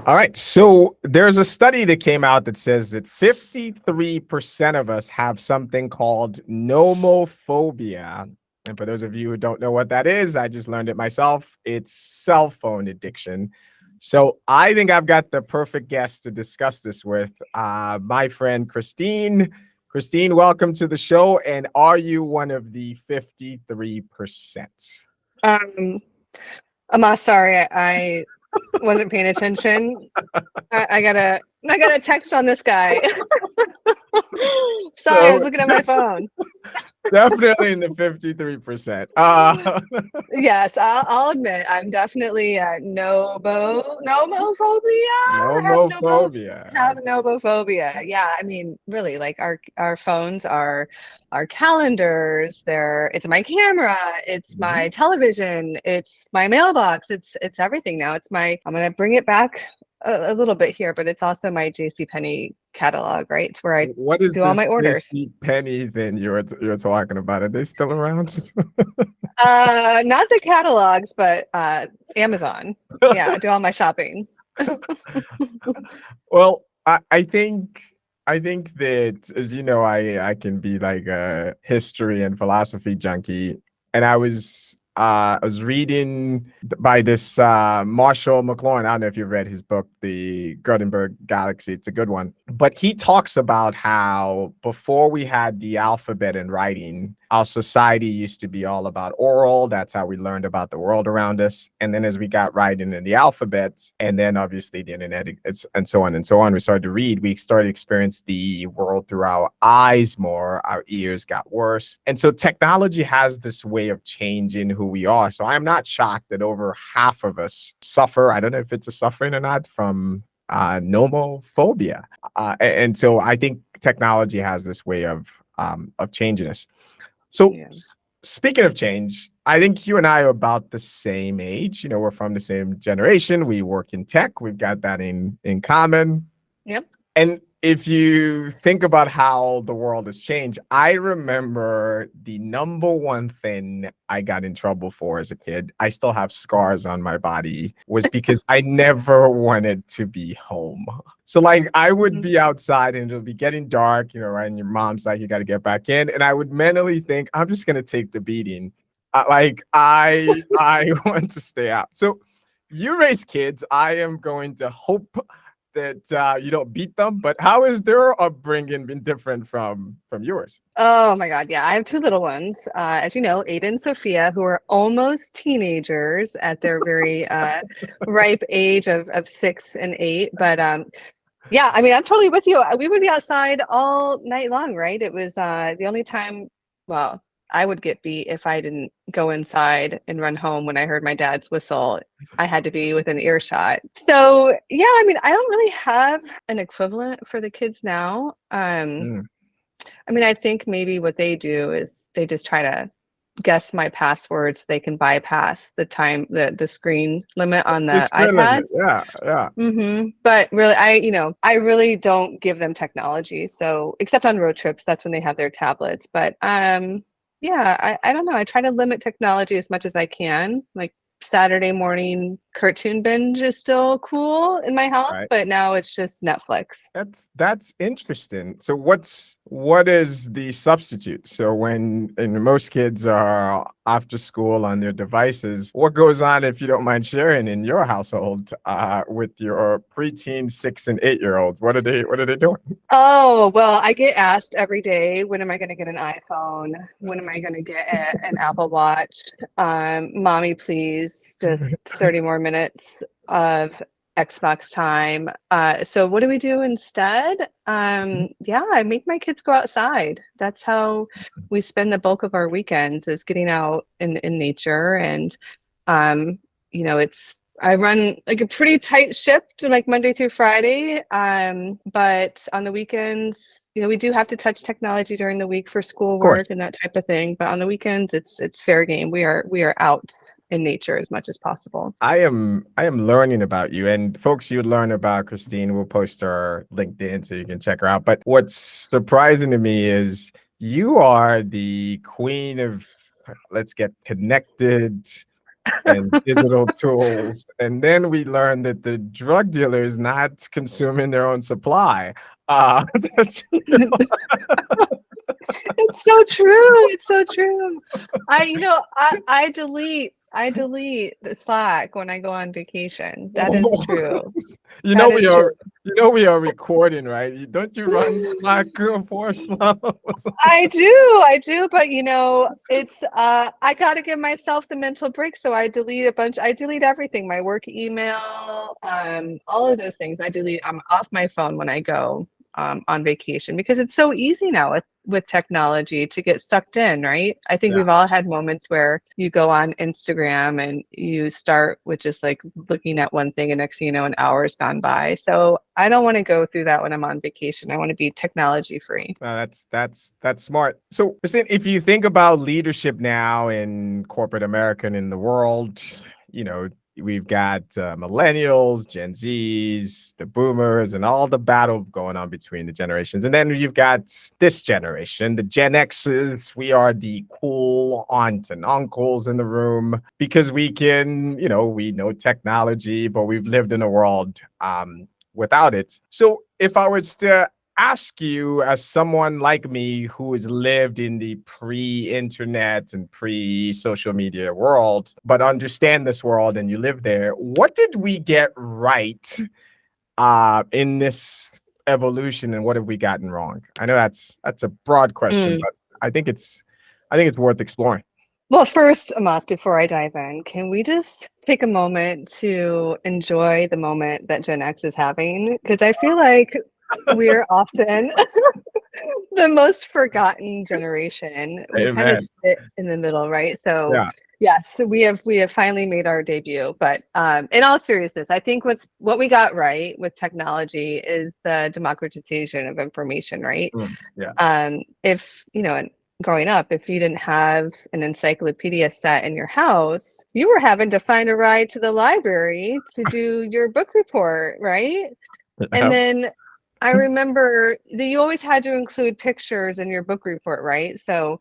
All right. So there's a study that came out that says that 53% of us have something called nomophobia. And for those of you who don't know what that is, I just learned it myself. It's cell phone addiction. So I think I've got the perfect guest to discuss this with, my friend Christine. Christine, welcome to the show. And are you one of the 53%? Sorry, I wasn't paying attention. I got a text on this guy. Sorry, I was looking at my phone. Definitely in the 53%. Yes, I'll admit I'm definitely nomophobia. Nomophobia. Have nomophobia. Yeah, I mean, really, like our phones are our calendars. It's my camera. It's my television. It's my mailbox. It's everything now. I'm gonna bring it back a little bit here, but it's also my JCPenney catalog, right? It's where I What is do all my this orders. penny thing you're talking about? Are they still around? Not the catalogs, but Amazon. Yeah, I do all my shopping. Well, I think that, as you know, I can be like a history and philosophy junkie, and I was reading by this Marshall McLuhan. I don't know if you've read his book, The Gutenberg Galaxy. It's a good one. But he talks about how before we had the alphabet and writing, our society used to be all about oral. That's how we learned about the world around us. And then as we got writing in the alphabet, and then obviously the internet, and so on and so on, we started to read, we started to experience the world through our eyes more, our ears got worse. And so technology has this way of changing who we are. So I'm not shocked that over half of us suffer, I don't know if it's a suffering or not, from nomophobia. And so I think technology has this way of changing us. So Yeah. speaking of change, I think you and I are about the same age. You know, we're from the same generation. We work in tech. We've got that in common. Yep. And if you think about how the world has changed, I remember the number one thing I got in trouble for as a kid, I still have scars on my body, was because I never wanted to be home. So like I would be outside and it'll be getting dark, you know, right? And your mom's like, you got to get back in. And I would mentally think, I'm just going to take the beating. I want to stay out. So you raise kids. I am going to hope that you don't beat them, but how is their upbringing been different from yours? Oh my God. Yeah. I have two little ones. As you know, Ada and Sophia, who are almost teenagers at their very ripe age of 6 and 8. But yeah, I mean, I'm totally with you. We would be outside all night long, right? It was the only time, well, I would get beat if I didn't go inside and run home when I heard my dad's whistle. I had to be within earshot. So yeah, I mean, I don't really have an equivalent for the kids now. I mean, I think maybe what they do is they just try to guess my passwords so they can bypass the screen limit on the iPads. Yeah. But really, I really don't give them technology. So except on road trips, that's when they have their tablets. But yeah, I don't know. I try to limit technology as much as I can. Like Saturday morning cartoon binge is still cool in my house, Right. but now it's just Netflix. That's interesting. So what is the substitute? So when and most kids are after school on their devices, what goes on, if you don't mind sharing, in your household with your preteen 6 and 8-year-olds? What are they doing? Oh, well, I get asked every day, when am I going to get an iPhone? When am I going to get an Apple Watch? Mommy, please, just 30 more minutes of Xbox time. So what do we do instead? Yeah, I make my kids go outside. That's how we spend the bulk of our weekends, is getting out in nature. And I run like a pretty tight ship to like Monday through Friday. But on the weekends, we do have to touch technology during the week for schoolwork and that type of thing. But on the weekends, it's fair game. We are out in nature as much as possible. I am learning about you, and folks, you learn about Christine. We'll post her LinkedIn so you can check her out. But what's surprising to me is you are the queen of let's get connected, and digital tools. And then we learned that the drug dealer is not consuming their own supply. Uh, It's so true. It's so true. I delete the Slack when I go on vacation. That is true. you know That we is true. are we are recording, right? Don't you run Slack for Slack? I do, but it's I gotta give myself the mental break. So I delete everything, my work email, all of those things. I'm off my phone when I go on vacation because it's so easy now with technology to get sucked in, right? I think Yeah. we've all had moments where you go on Instagram and you start with just like looking at one thing and next thing you know, an hour's gone by. So I don't want to go through that when I'm on vacation. I want to be technology free. That's smart. So, listen, if you think about leadership now in corporate America and in the world, you know, we've got millennials, Gen Zs, the boomers, and all the battle going on between the generations. And then you've got this generation, the Gen X's. We are the cool aunts and uncles in the room because we can, we know technology, but we've lived in a world without it. So if I was to ask you, as someone like me who has lived in the pre-internet and pre-social media world, but understand this world and you live there, what did we get right in this evolution, and what have we gotten wrong? I know that's a broad question, Mm. but I think it's worth exploring. Well, first, Amos, before I dive in, can we just take a moment to enjoy the moment that Gen X is having? Because I feel like we're often the most forgotten generation. We kind of Amen. sit in the middle, right? So Yeah. yes, we have finally made our debut. But in all seriousness, I think what we got right with technology is the democratization of information, right? Yeah. If growing up, if you didn't have an encyclopedia set in your house, you were having to find a ride to the library to do your book report, right? And Yeah. then I remember that you always had to include pictures in your book report, right? So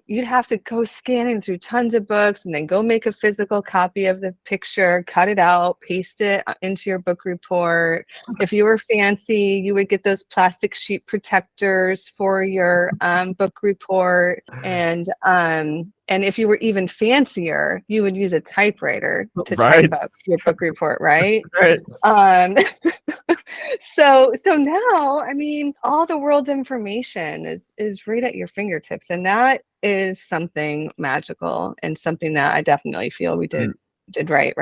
you'd have to go scanning through tons of books and then go make a physical copy of the picture, cut it out, paste it into your book report. If you were fancy, you would get those plastic sheet protectors for your book report. And if you were even fancier, you would use a typewriter to type Right. up your book report, right? Right. Um, so now, I mean, all the world's information is right at your fingertips, and that is something magical and something that I definitely feel we did right.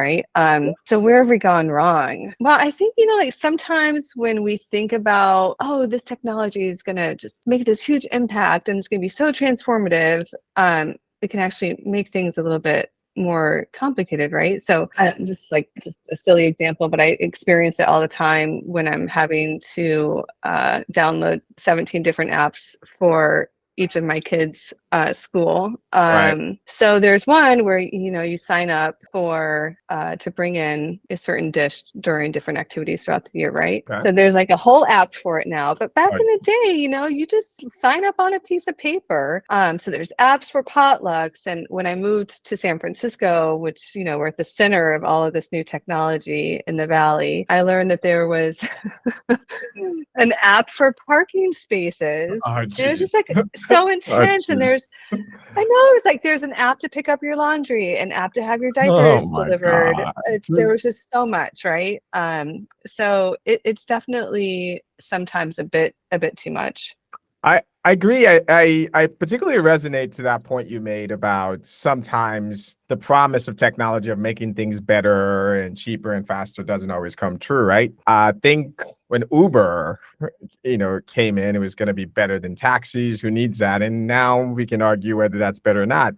So where have we gone wrong? Well, I think, like sometimes when we think about, oh, this technology is gonna just make this huge impact and it's gonna be so transformative, it can actually make things a little bit more complicated, right? So just a silly example, but I experience it all the time when I'm having to download 17 different apps for each of my kids' school. Right. So there's one where you sign up for to bring in a certain dish during different activities throughout the year, right? Okay. So there's like a whole app for it now. But back Right. in the day, you just sign up on a piece of paper. So there's apps for potlucks. And when I moved to San Francisco, which we're at the center of all of this new technology in the Valley, I learned that there was an app for parking spaces. Oh, And it was jeez. just like so Oh, intense. And jeez. I know it's like there's an app to pick up your laundry, an app to have your Oh diapers my delivered. God. There was just so much, right? So it's definitely sometimes a bit too much. I agree. I particularly resonate to that point you made about sometimes the promise of technology of making things better and cheaper and faster doesn't always come true, right? I think when Uber, came in, it was going to be better than taxis. Who needs that? And now we can argue whether that's better or not.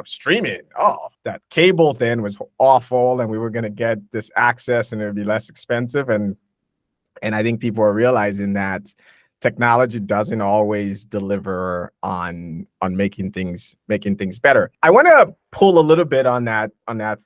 Streaming. Oh, that cable thing was awful, and we were going to get this access, and it would be less expensive. And I think people are realizing that technology doesn't always deliver on making things better. I want to pull a little bit on that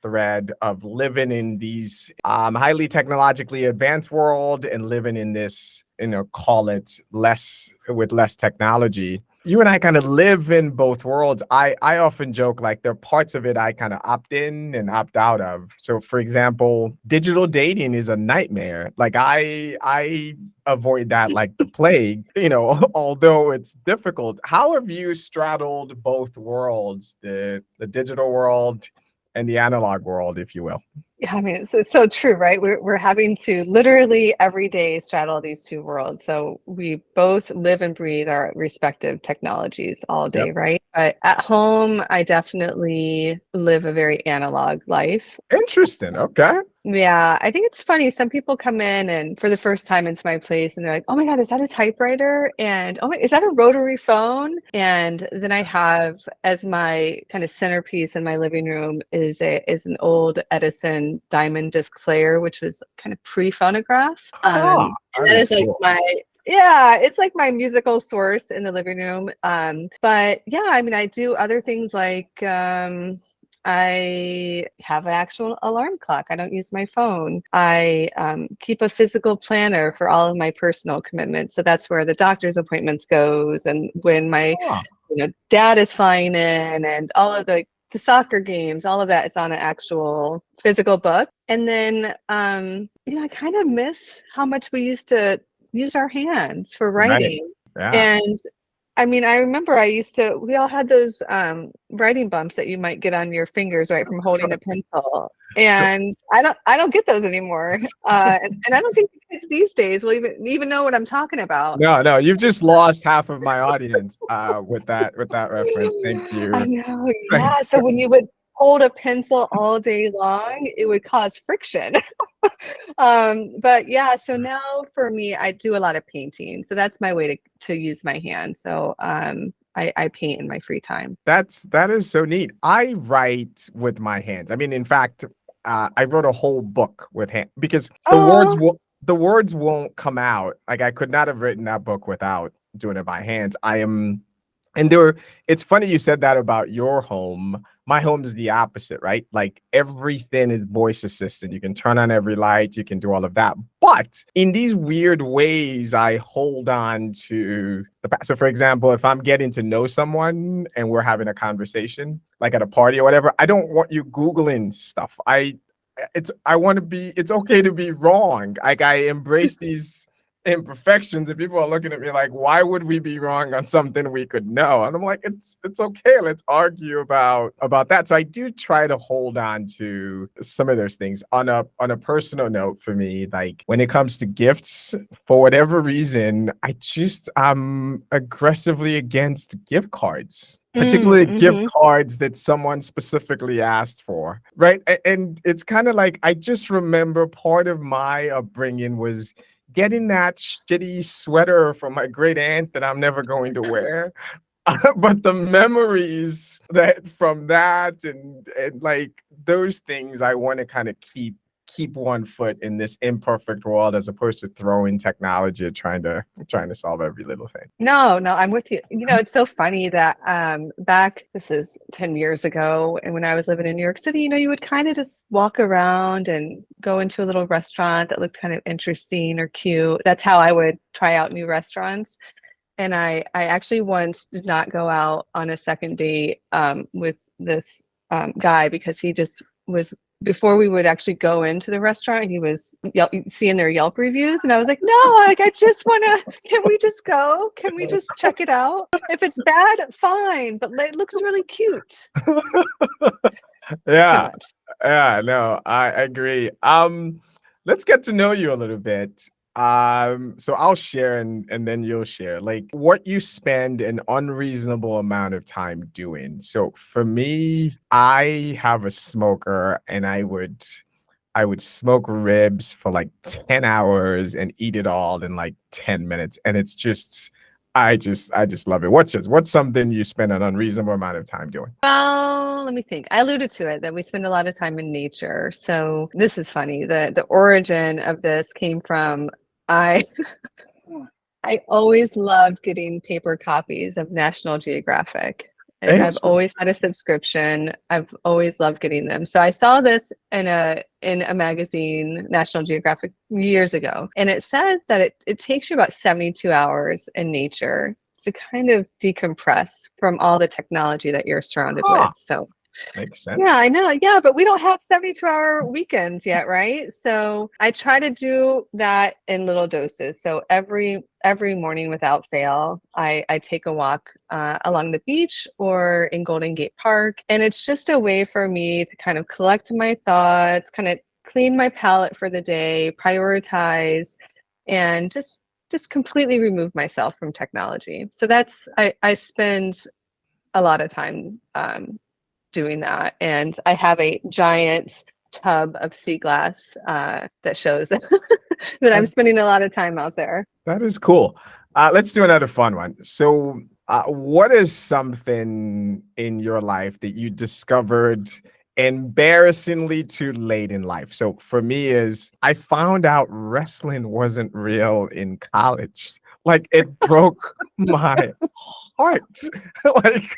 thread of living in these highly technologically advanced world and living in this, call it less technology. you and I kind of live in both worlds. I often joke like there are parts of it I kind of opt in and opt out of. So for example, digital dating is a nightmare. Like I avoid that like the plague, you know, although it's difficult. How have you straddled both worlds, the digital world and the analog world, if you will? Yeah, I mean, it's so true, right? We're having to literally every day straddle these two worlds. So we both live and breathe our respective technologies all day, Yep. right? But at home, I definitely live a very analog life. Interesting. Okay. Yeah, I think it's funny. Some people come in and for the first time into my place and they're like, "Oh my God, is that a typewriter?" And "Oh my, is that a rotary phone?" And then I have as my kind of centerpiece in my living room is an old Edison diamond disc player, which was kind of pre-phonograph. Ah, And that that is is like cool. my yeah, it's like my musical source in the living room. But yeah, I mean, I do other things like I have an actual alarm clock. I don't use my phone. I keep a physical planner for all of my personal commitments. So that's where the doctor's appointments goes, and when my Ah, dad is flying in, and all of the soccer games, all of that. It's on an actual physical book. And then I kind of miss how much we used to use our hands for right. writing. Yeah. And I mean, I remember we all had those writing bumps that you might get on your fingers, right, from holding a pencil. And I don't get those anymore. And I don't think the kids these days will even know what I'm talking about. No, no, you've just lost half of my audience with that reference. Thank I you. know, yeah. So when you would hold a pencil all day long, it would cause friction. But yeah, so now for me, I do a lot of painting. So that's my way to use my hands. So I paint in my free time. That is so neat. I write with my hands. I mean, in fact, I wrote a whole book with hand because Oh, the words won't come out. Like I could not have written that book without doing it by hands. I am And it's funny you said that about your home. My home is the opposite, right? Like everything is voice assisted. You can turn on every light, you can do all of that. But in these weird ways, I hold on to the past. So, for example, if I'm getting to know someone and we're having a conversation, like at a party or whatever, I don't want you Googling stuff. I want to be, it's okay to be wrong. Like I embrace these imperfections and people are looking at me like, why would we be wrong on something we could know? And I'm like, it's okay, let's argue about that. So I do try to hold on to some of those things. On a personal note, for me, like when it comes to gifts, for whatever reason, I'm aggressively against gift cards, particularly gift mm-hmm. cards that someone specifically asked for, right? And it's kind of like I just remember part of my upbringing was getting that shitty sweater from my great aunt that I'm never going to wear. But the memories that from that and like those things I want to kind of keep one foot in this imperfect world as opposed to throwing technology at trying to solve every little thing. No, no, I'm with you. It's so funny that back, this is 10 years ago, and when I was living in New York City, you would kind of just walk around and go into a little restaurant that looked kind of interesting or cute. That's how I would try out new restaurants. And I actually once did not go out on a second date with this guy because he just was, before we would actually go into the restaurant, he was seeing their Yelp reviews. And I was like, no, like, I just want to, can we just go? Can we just check it out? If it's bad, fine, but it looks really cute. It's too Yeah, much. yeah, no, I agree. Let's get to know you a little bit. So I'll share and then you'll share like what you spend an unreasonable amount of time doing. So for me, I have a smoker and I would smoke ribs for like 10 hours and eat it all in like 10 minutes. And it's just I just love it. What's yours? What's something you spend an unreasonable amount of time doing? Well, let me think. I alluded to it that we spend a lot of time in nature. So this is funny. The origin of this came from I I always loved getting paper copies of National Geographic. I've Interesting. always had a subscription. I've always loved getting them. So I saw this in a magazine, National Geographic, years ago, and it said that it takes you about 72 hours in nature to kind of decompress from all the technology that you're surrounded with. Ah, So makes yeah, sense. I know. Yeah, but we don't have 72-hour weekends yet, right? So I try to do that in little doses. So every morning without fail, I take a walk along the beach or in Golden Gate Park. And it's just a way for me to kind of collect my thoughts, kind of clean my palette for the day, prioritize, and just completely remove myself from technology. So that's I spend a lot of time doing that. And I have a giant tub of sea glass that shows that I'm spending a lot of time out there. That is cool. Let's do another fun one. So, what is something in your life that you discovered embarrassingly too late in life? So, for me, is I found out wrestling wasn't real in college. Like it broke my heart. Like,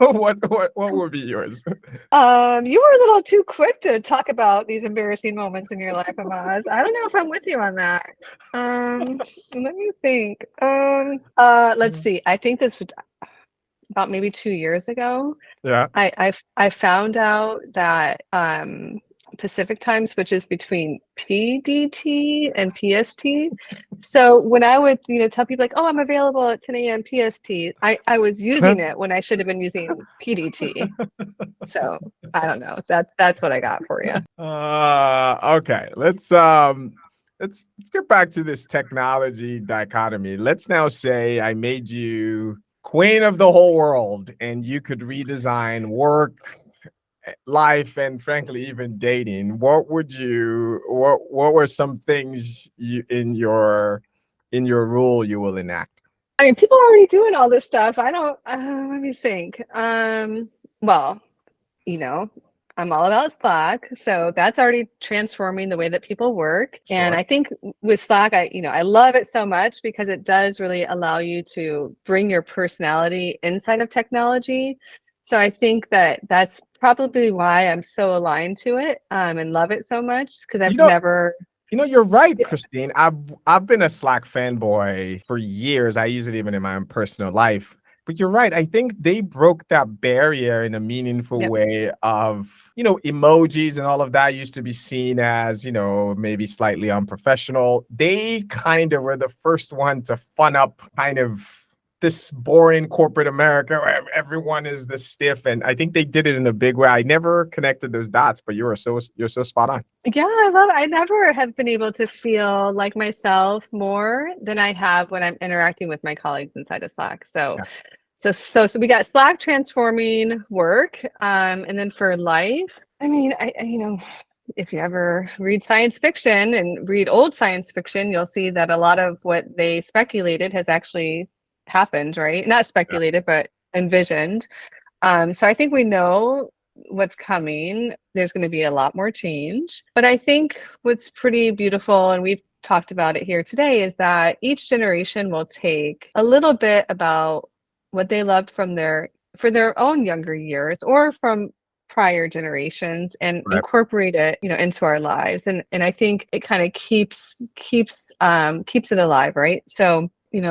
what would be yours? You were a little too quick to talk about these embarrassing moments in your life, Amaz. I don't know if I'm with you on that. Let me think. Let's see. I think this was about maybe 2 years ago. Yeah. I found out that Pacific time switches between PDT and PST. So when I would, tell people like, "Oh, I'm available at 10 a.m. PST," I was using it when I should have been using PDT. So I don't know. That's what I got for you. Okay. Let's get back to this technology dichotomy. Let's now say I made you queen of the whole world and you could redesign work, life, and frankly even dating. What were some things you in your rule you will enact? I mean, people are already doing all this stuff. I don't. Let me think. Well, you know, I'm all about Slack. So that's already transforming the way that people work. And Sure. I think with Slack, I love it so much because it does really allow you to bring your personality inside of technology. So I think that that's probably why I'm so aligned to it and love it so much because You I've know, never. you're right, Christine. I've been a Slack fanboy for years. I use it even in my own personal life. But you're right. I think they broke that barrier in a meaningful Yep. way of, emojis and all of that used to be seen as, maybe slightly unprofessional. They kind of were the first one to fun up kind of this boring corporate America where everyone is this stiff. And I think they did it in a big way. I never connected those dots, but you're so spot on. Yeah, I love it. I never have been able to feel like myself more than I have when I'm interacting with my colleagues inside of Slack. So, Yeah. so we got Slack transforming work, and then for life. I mean, if you ever read science fiction and read old science fiction, you'll see that a lot of what they speculated has actually happened, right? Not Yeah. speculated, but envisioned. So I think we know what's coming. There's going to be a lot more change. But I think what's pretty beautiful, and we've talked about it here today, is that each generation will take a little bit about what they loved from for their own younger years or from prior generations and Right. incorporate it, into our lives. And I think it kind of keeps it alive, right? So,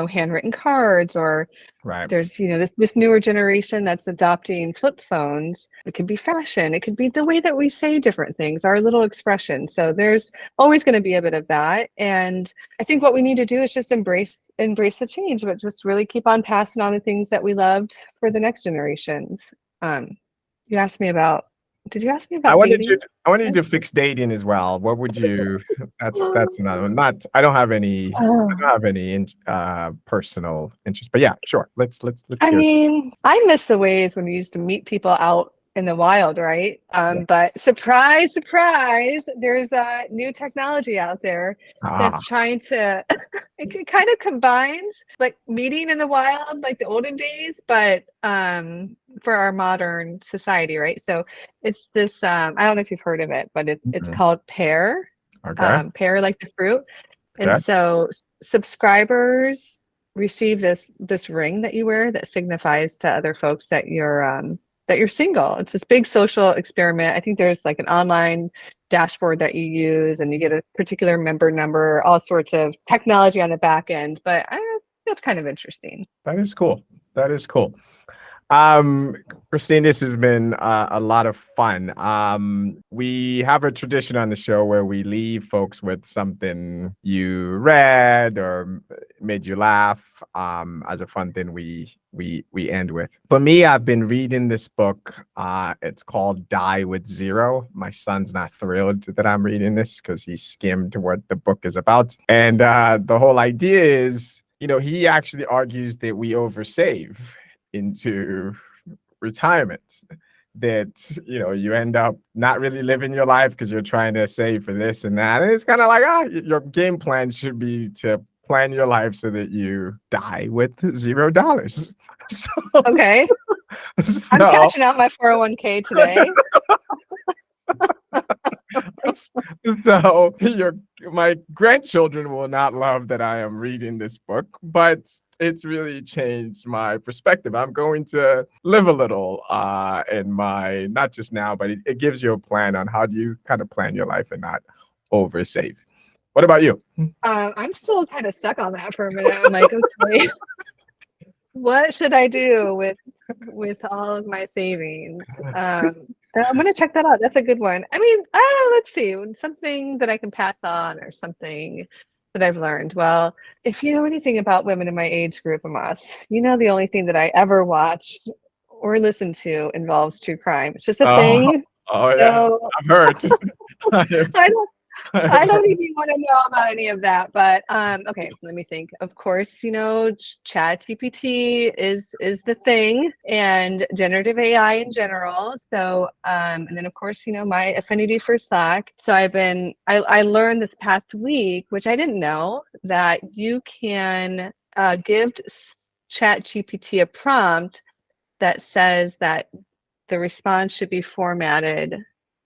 handwritten cards, or Right. there's this newer generation that's adopting flip phones. It could be fashion, it could be the way that we say different things, our little expressions. So there's always going to be a bit of that, and I think what we need to do is just embrace the change, but just really keep on passing on the things that we loved for the next generations. You asked me about Did you ask me I about wanted you dating? to, I wanted you to fix dating as well. What would you that's another one. Not I don't have any personal interest. But yeah, sure. Let's I hear it. mean, I miss the ways when we used to meet people out in the wild, right? Yeah. But surprise, surprise, there's new technology out there Ah, that's trying to, it kind of combines like meeting in the wild, like the olden days, but for our modern society, right? So it's this, I don't know if you've heard of it, but it's mhm. called Pear, Okay. Pear like the fruit. And Okay. so subscribers receive this ring that you wear that signifies to other folks that you're single. It's this big social experiment. I think there's like an online dashboard that you use and you get a particular member number, all sorts of technology on the back end. But that's kind of interesting. That is cool. That is cool. Christine, this has been a lot of fun. We have a tradition on the show where we leave folks with something you read or made you laugh, as a fun thing we end with. For me, I've been reading this book. It's called Die with Zero. My son's not thrilled that I'm reading this because he skimmed what the book is about. And the whole idea is, he actually argues that we oversave into retirement, that you end up not really living your life because you're trying to save for this and that, and it's kind of like, your game plan should be to plan your life so that you die with $0. So, Okay. I'm catching out my 401k today. So my grandchildren will not love that I am reading this book, but it's really changed my perspective. I'm going to live a little in my, not just now, but it gives you a plan on how do you kind of plan your life and not oversave. What about you? I'm still kind of stuck on that for a minute. I'm like, okay, what should I do with all of my savings? I'm going to check that out. That's a good one. I mean, let's see, something that I can pass on or something that I've learned. Well, if you know anything about women in my age group, Amos, the only thing that I ever watch or listen to involves true crime. It's just a thing. Oh yeah, so, I've heard. I don't even want to know about any of that, but okay, let me think. Of course, ChatGPT is the thing, and generative AI in general. So, and then of course, my affinity for Slack. So I learned this past week, which I didn't know, that you can give ChatGPT a prompt that says that the response should be formatted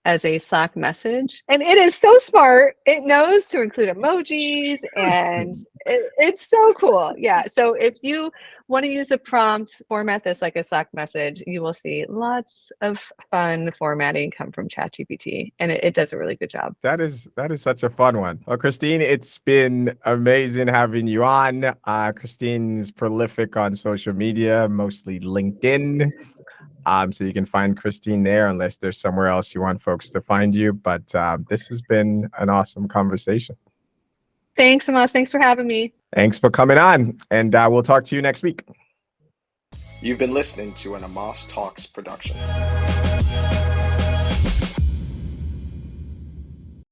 as a Slack message. And it is so smart. It knows to include emojis, and it's so cool. Yeah. So if you want to use the prompt, format this like a Slack message, you will see lots of fun formatting come from ChatGPT, and it does a really good job. That is such a fun one. Well, Christine, it's been amazing having you on. Christine's prolific on social media, mostly LinkedIn. So you can find Christine there unless there's somewhere else you want folks to find you. But this has been an awesome conversation. Thanks, Amos. Thanks for having me. Thanks for coming on. And we'll talk to you next week. You've been listening to an Amos Talks production.